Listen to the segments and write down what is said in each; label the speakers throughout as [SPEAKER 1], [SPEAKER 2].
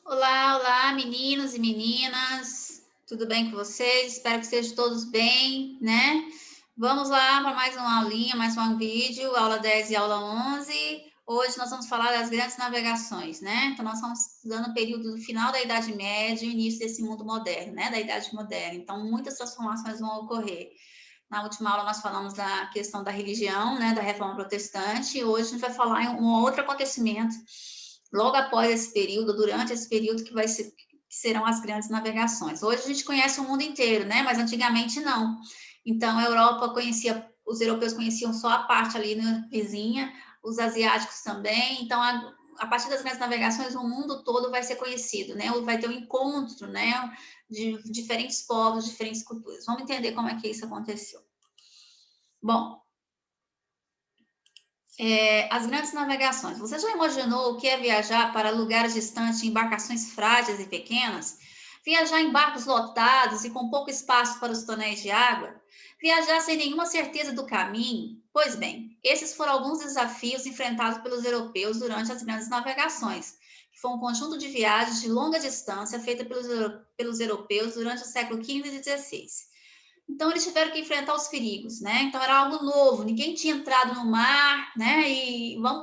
[SPEAKER 1] Olá, olá, meninos e meninas. Tudo bem com vocês? Espero que estejam todos bem, né? Vamos lá para mais uma aulinha, mais um vídeo, aula 10 e aula 11. Hoje nós vamos falar das grandes navegações, né? Então, nós estamos estudando o período do final da Idade Média e início desse mundo moderno, né? Da Idade Moderna. Então, muitas transformações vão ocorrer. Na última aula, nós falamos da questão da religião, né? Da Reforma Protestante. E hoje a gente vai falar em um outro acontecimento logo após esse período, durante esse período que que serão as grandes navegações. Hoje a gente conhece o mundo inteiro, né? Mas antigamente não. Então a Europa conhecia, os europeus conheciam só a parte ali vizinha, os asiáticos também. Então a partir das grandes navegações o mundo todo vai ser conhecido, né? Vai ter um encontro, né? De diferentes povos, diferentes culturas. Vamos entender como é que isso aconteceu. Bom, as grandes navegações. Você já imaginou o que é viajar para lugares distantes em embarcações frágeis e pequenas? Viajar em barcos lotados e com pouco espaço para os tonéis de água? Viajar sem nenhuma certeza do caminho? Pois bem, esses foram alguns desafios enfrentados pelos europeus durante as grandes navegações, que foi um conjunto de viagens de longa distância feita pelos europeus durante o século XV e XVI. Então, eles tiveram que enfrentar os perigos, né? Então, era algo novo, ninguém tinha entrado no mar, né? E vamos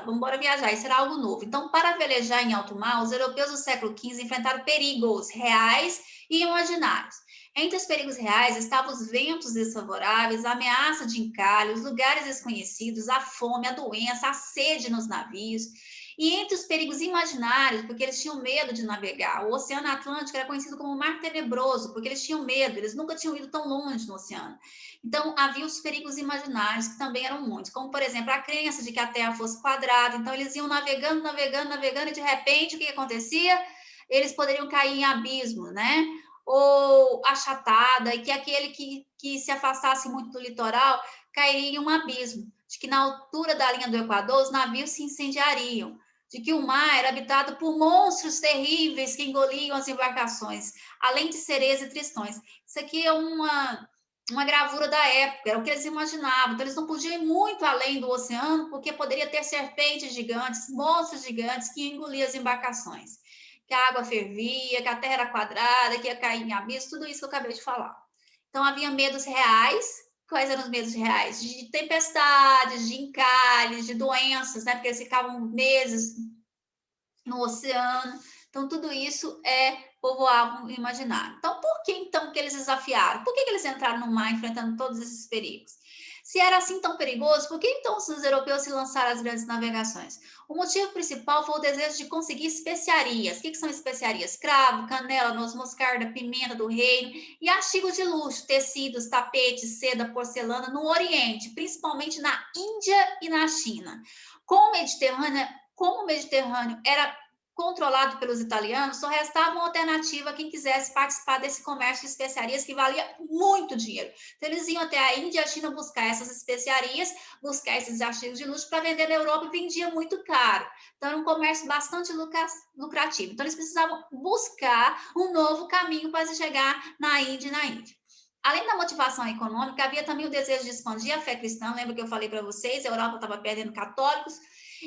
[SPEAKER 1] embora viajar, isso era algo novo. Então, para velejar em alto mar, os europeus do século XV enfrentaram perigos reais e imaginários. Entre os perigos reais estavam os ventos desfavoráveis, a ameaça de encalhe, os lugares desconhecidos, a fome, a doença, a sede nos navios. E entre os perigos imaginários, porque eles tinham medo de navegar. O Oceano Atlântico era conhecido como Mar Tenebroso, porque eles tinham medo, eles nunca tinham ido tão longe no oceano. Então, havia os perigos imaginários, que também eram muitos, como, por exemplo, a crença de que a Terra fosse quadrada. Então, eles iam navegando, navegando, navegando, e de repente, o que acontecia? Eles poderiam cair em abismo, né? Ou achatada, e que aquele que se afastasse muito do litoral cairia em um abismo, de que na altura da linha do Equador os navios se incendiariam, de que o mar era habitado por monstros terríveis que engoliam as embarcações, além de sereias e tristões. Isso aqui é uma gravura da época, era o que eles imaginavam. Então, eles não podiam ir muito além do oceano, porque poderia ter serpentes gigantes, monstros gigantes que engoliam as embarcações. Que a água fervia, que a terra era quadrada, que ia cair em abismo, tudo isso que eu acabei de falar. Então, havia medos reais. Quais eram os medos reais? De tempestades, de encalhes, de doenças, né? Porque eles ficavam meses no oceano. Então, tudo isso povoavam o imaginário. Então, por que então que eles desafiaram? Por que eles entraram no mar enfrentando todos esses perigos? Se era assim tão perigoso, por que então os europeus se lançaram às grandes navegações? O motivo principal foi o desejo de conseguir especiarias. O que são especiarias? Cravo, canela, noz moscada, pimenta do reino e artigos de luxo, tecidos, tapetes, seda, porcelana no Oriente, principalmente na Índia e na China. Como o Mediterrâneo era controlado pelos italianos, só restava uma alternativa a quem quisesse participar desse comércio de especiarias que valia muito dinheiro. Então, eles iam até a Índia e a China buscar essas especiarias, buscar esses artigos de luxo para vender na Europa e vendia muito caro. Então, era um comércio bastante lucrativo. Então, eles precisavam buscar um novo caminho para se chegar na Índia e na Índia. Além da motivação econômica, havia também o desejo de expandir a fé cristã. Lembra que eu falei para vocês? A Europa estava perdendo católicos,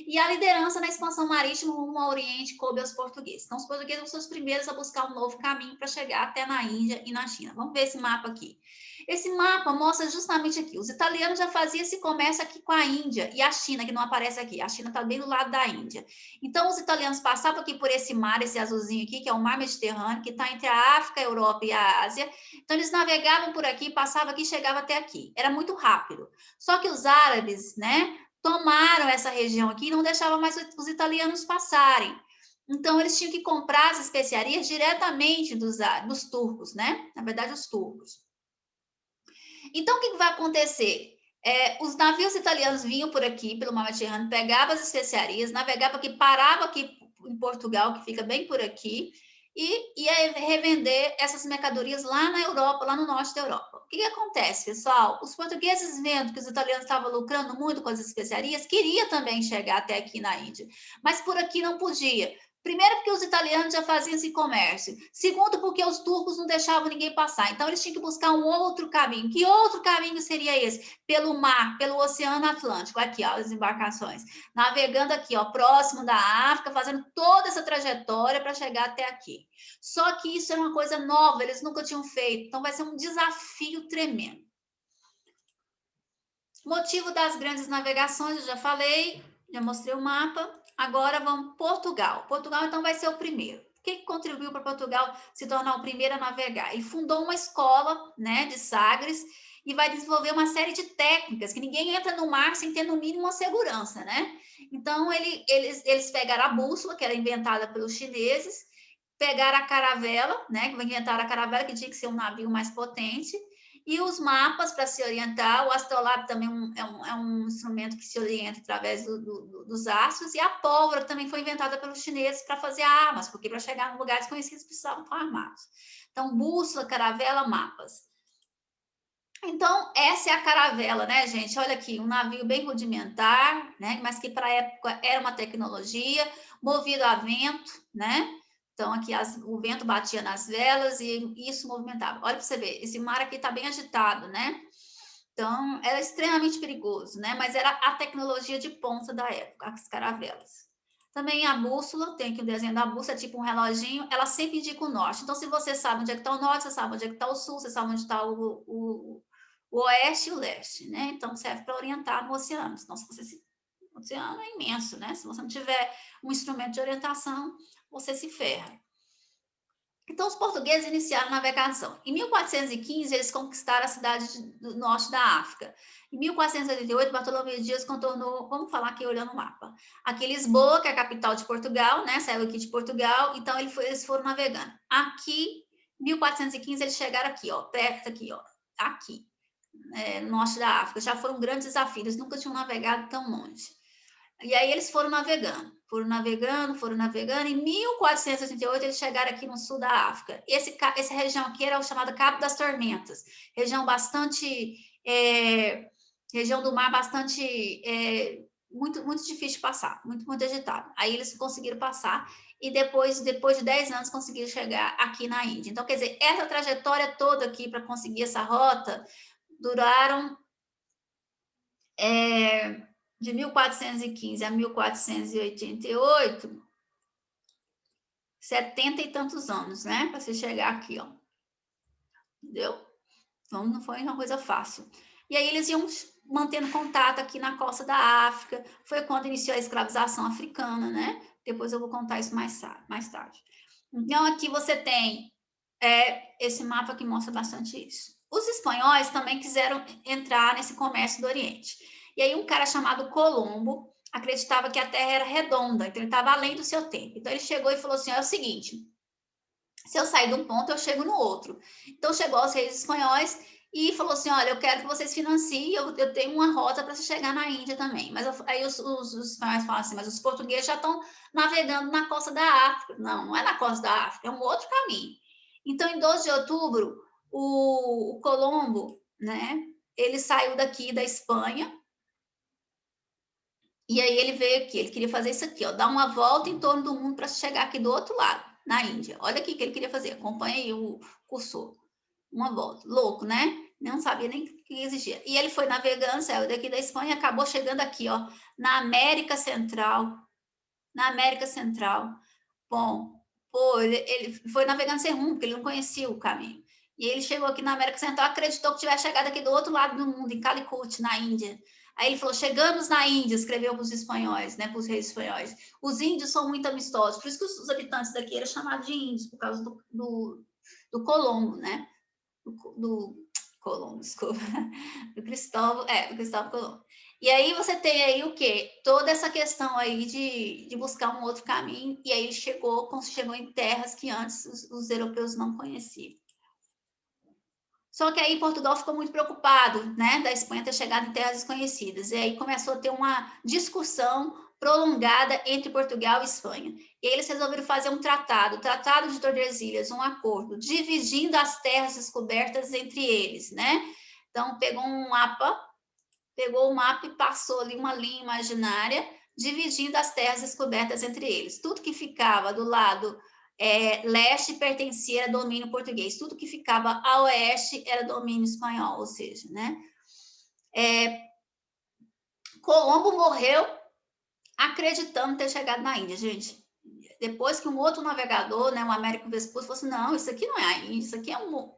[SPEAKER 1] e a liderança na expansão marítima rumo ao Oriente coube aos portugueses. Então, os portugueses são os primeiros a buscar um novo caminho para chegar até na Índia e na China. Vamos ver esse mapa aqui. Esse mapa mostra justamente aqui. Os italianos já faziam esse comércio aqui com a Índia e a China, que não aparece aqui. A China está bem do lado da Índia. Então, os italianos passavam aqui por esse mar, esse azulzinho aqui, que é o mar Mediterrâneo, que está entre a África, a Europa e a Ásia. Então, eles navegavam por aqui, passavam aqui e chegavam até aqui. Era muito rápido. Só que os árabes, né, tomaram essa região aqui e não deixavam mais os italianos passarem. Então, eles tinham que comprar as especiarias diretamente dos turcos, né? Na verdade, os turcos. Então, o que vai acontecer? Os navios italianos vinham por aqui, pelo mar Mediterrâneo, pegavam as especiarias, navegavam aqui, paravam aqui em Portugal, que fica bem por aqui, e ia revender essas mercadorias lá na Europa, lá no norte da Europa. O que acontece, pessoal? Os portugueses, vendo que os italianos estavam lucrando muito com as especiarias, queria também chegar até aqui na Índia, mas por aqui não podia. Primeiro, porque os italianos já faziam esse comércio. Segundo, porque os turcos não deixavam ninguém passar. Então, eles tinham que buscar um outro caminho. Que outro caminho seria esse? Pelo mar, pelo Oceano Atlântico. Aqui, ó, as embarcações. Navegando aqui, ó, próximo da África, fazendo toda essa trajetória para chegar até aqui. Só que isso é uma coisa nova, eles nunca tinham feito. Então, vai ser um desafio tremendo. Motivo das grandes navegações, eu já falei, já mostrei o mapa. Agora vamos Portugal. Portugal, então, vai ser o primeiro. O que contribuiu para Portugal se tornar o primeiro a navegar? E fundou uma escola, né, de Sagres, e vai desenvolver uma série de técnicas, que ninguém entra no mar sem ter, no mínimo, uma segurança, né? Então, eles pegaram a bússola, que era inventada pelos chineses, pegaram a caravela, né, que inventaram a caravela, que tinha que ser um navio mais potente, e os mapas para se orientar. O astrolabe também é um instrumento que se orienta através dos astros, e a pólvora também foi inventada pelos chineses para fazer armas, porque para chegar em lugares conhecidos precisavam estar armados. Então, bússola, caravela, mapas. Então, essa é a caravela, né, gente? Olha aqui, um navio bem rudimentar, né, mas que para a época era uma tecnologia, movido a vento, né? Então, aqui o vento batia nas velas e isso movimentava. Olha para você ver, esse mar aqui está bem agitado, né? Então, era extremamente perigoso, né? Mas era a tecnologia de ponta da época, as caravelas. Também a bússola, tem aqui o desenho da bússola, é tipo um reloginho, ela sempre indica o norte. Então, se você sabe onde é que está o norte, você sabe onde é que está o sul, você sabe onde está o oeste e o leste, né? Então, serve para orientar no oceano. Senão, se você o oceano é imenso, né? Se você não tiver um instrumento de orientação, você se ferra. Então, os portugueses iniciaram a navegação. Em 1415, eles conquistaram a cidade do norte da África. Em 1488, Bartolomeu Dias contornou, vamos falar aqui olhando o mapa, aqui Lisboa, que é a capital de Portugal, né? Saiu aqui de Portugal, então eles foram navegando. Aqui, em 1415, eles chegaram aqui, ó, perto aqui, ó, aqui, no norte da África. Já foi um grande desafio, eles nunca tinham navegado tão longe. E aí eles foram navegando. Em 1488, eles chegaram aqui no sul da África. Essa região aqui era o chamado Cabo das Tormentas. Região bastante... região do mar bastante... muito, muito difícil de passar. Muito, muito agitado. Aí eles conseguiram passar e depois de 10 anos conseguiram chegar aqui na Índia. Então, quer dizer, essa trajetória toda aqui para conseguir essa rota duraram... de 1415 a 1488, 70 e tantos anos, né? Para você chegar aqui, ó. Entendeu? Então, não foi uma coisa fácil. E aí eles iam mantendo contato aqui na costa da África. Foi quando iniciou a escravização africana, né? Depois eu vou contar isso mais tarde. Então, aqui você tem esse mapa que mostra bastante isso. Os espanhóis também quiseram entrar nesse comércio do Oriente. E aí um cara chamado Colombo acreditava que a Terra era redonda, então ele estava além do seu tempo. Então ele chegou e falou assim, é o seguinte, se eu sair de um ponto, eu chego no outro. Então chegou aos reis espanhóis e falou assim, olha, eu quero que vocês financiem, eu tenho uma rota para você chegar na Índia também. Mas aí os espanhóis falam assim, mas os portugueses já estão navegando na costa da África. Não, não é na costa da África, é um outro caminho. Então, em 12 de outubro, o Colombo, né, ele saiu daqui da Espanha, e aí ele veio aqui, ele queria fazer isso aqui, ó, dar uma volta em torno do mundo para chegar aqui do outro lado, na Índia. Olha aqui o que ele queria fazer, acompanha aí o cursor. Uma volta, louco, né? Não sabia nem o que existia. E ele foi navegando, saiu daqui da Espanha e acabou chegando aqui, ó, na América Central. Na América Central. Bom, pô, ele foi navegando sem rumo, porque ele não conhecia o caminho. E ele chegou aqui na América Central, acreditou que tivesse chegado aqui do outro lado do mundo, em Calicut, na Índia. Aí ele falou, chegamos na Índia, escreveu para os espanhóis, né, para os reis espanhóis. Os índios são muito amistosos, por isso que os habitantes daqui eram chamados de índios, por causa do Colombo, né? Do Colombo, desculpa. Do Cristóvão Colombo. E aí você tem aí o quê? Toda essa questão aí de buscar um outro caminho, e aí chegou em terras que antes os europeus não conheciam. Só que aí Portugal ficou muito preocupado, né, da Espanha ter chegado em terras desconhecidas, e aí começou a ter uma discussão prolongada entre Portugal e Espanha. E aí eles resolveram fazer um tratado, o Tratado de Tordesilhas, um acordo, dividindo as terras descobertas entre eles, né? Então, pegou o mapa e passou ali uma linha imaginária, dividindo as terras descobertas entre eles. Tudo que ficava do lado leste pertencia a domínio português, tudo que ficava a oeste era domínio espanhol, ou seja, né? Colombo morreu acreditando ter chegado na Índia, gente. Depois que um outro navegador, né, o Américo Vespucci, falou assim, não, isso aqui não é a Índia, isso aqui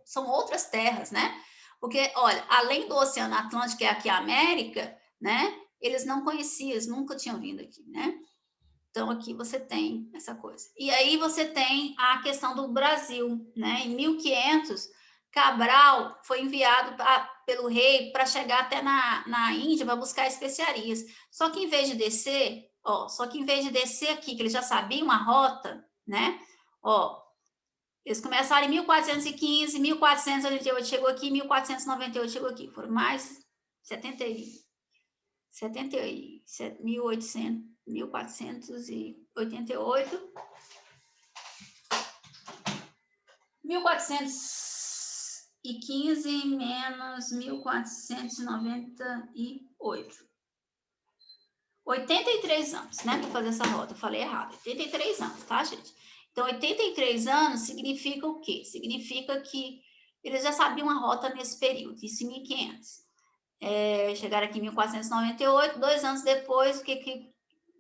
[SPEAKER 1] são outras terras, né? Porque, olha, além do Oceano Atlântico, que é aqui a América, né? Eles não conheciam, eles nunca tinham vindo aqui, né? Então, aqui você tem essa coisa. E aí você tem a questão do Brasil, né? Em 1500, Cabral foi enviado pelo rei para chegar até na Índia para buscar especiarias. Só que em vez de descer, aqui, que eles já sabiam a rota, né? Ó, eles começaram em 1415, 1488 chegou aqui, 1498 chegou aqui. Foram mais 70 1800, 1488, 1415 menos 1498. 83 anos, né, para fazer essa rota. Eu falei errado. 83 anos, tá, gente? Então, 83 anos significa o quê? Significa que eles já sabiam a rota nesse período, isso em 1500. Chegaram aqui em 1498, 2 anos depois, o que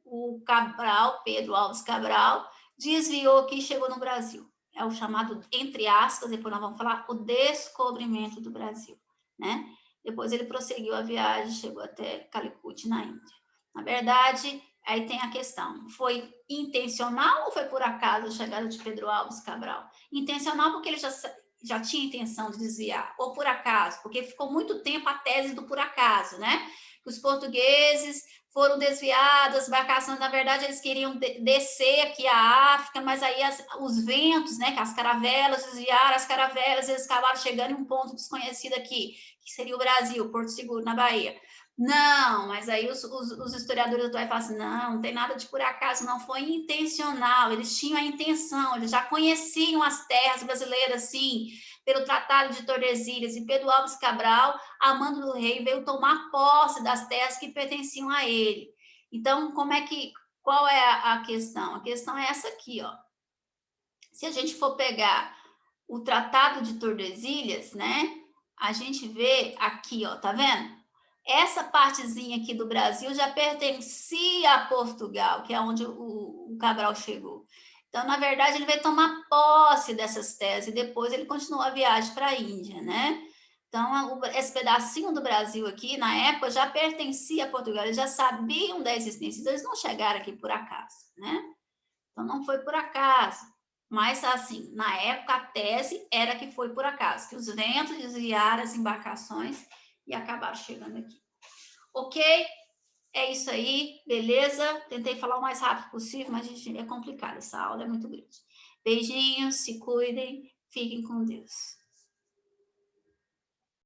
[SPEAKER 1] o Cabral, Pedro Alves Cabral, desviou aqui e chegou no Brasil. É o chamado, entre aspas, depois nós vamos falar, o descobrimento do Brasil, né? Depois ele prosseguiu a viagem, chegou até Calicut, na Índia. Na verdade, aí tem a questão, foi intencional ou foi por acaso a chegada de Pedro Alves Cabral? Intencional porque ele já tinha intenção de desviar, ou por acaso, porque ficou muito tempo a tese do por acaso, né? Que os portugueses foram desviados, as embarcações, na verdade, eles queriam descer aqui a África, mas aí os ventos, né, que as caravelas desviaram, as caravelas, eles acabaram chegando em um ponto desconhecido aqui, que seria o Brasil, Porto Seguro, na Bahia. Não, mas aí os historiadores atuais falam assim, não tem nada de por acaso, não foi intencional, eles tinham a intenção, eles já conheciam as terras brasileiras, sim, pelo Tratado de Tordesilhas, e Pedro Alves Cabral, a mando do rei, veio tomar posse das terras que pertenciam a ele. Então, qual é a questão? A questão é essa aqui, ó. Se a gente for pegar o Tratado de Tordesilhas, né, a gente vê aqui, ó, tá vendo? Essa partezinha aqui do Brasil já pertencia a Portugal, que é onde o Cabral chegou. Então, na verdade, ele vai tomar posse dessas terras e depois ele continua a viagem para a Índia, né? Então, esse pedacinho do Brasil aqui, na época, já pertencia a Portugal, eles já sabiam da existência, então eles não chegaram aqui por acaso, né? Então, não foi por acaso. Mas, assim, na época, a tese era que foi por acaso, que os ventos desviaram as embarcações e acabaram chegando aqui. Ok? É isso aí, beleza? Tentei falar o mais rápido possível, mas é complicado, essa aula é muito grande. Beijinhos, se cuidem, fiquem com Deus.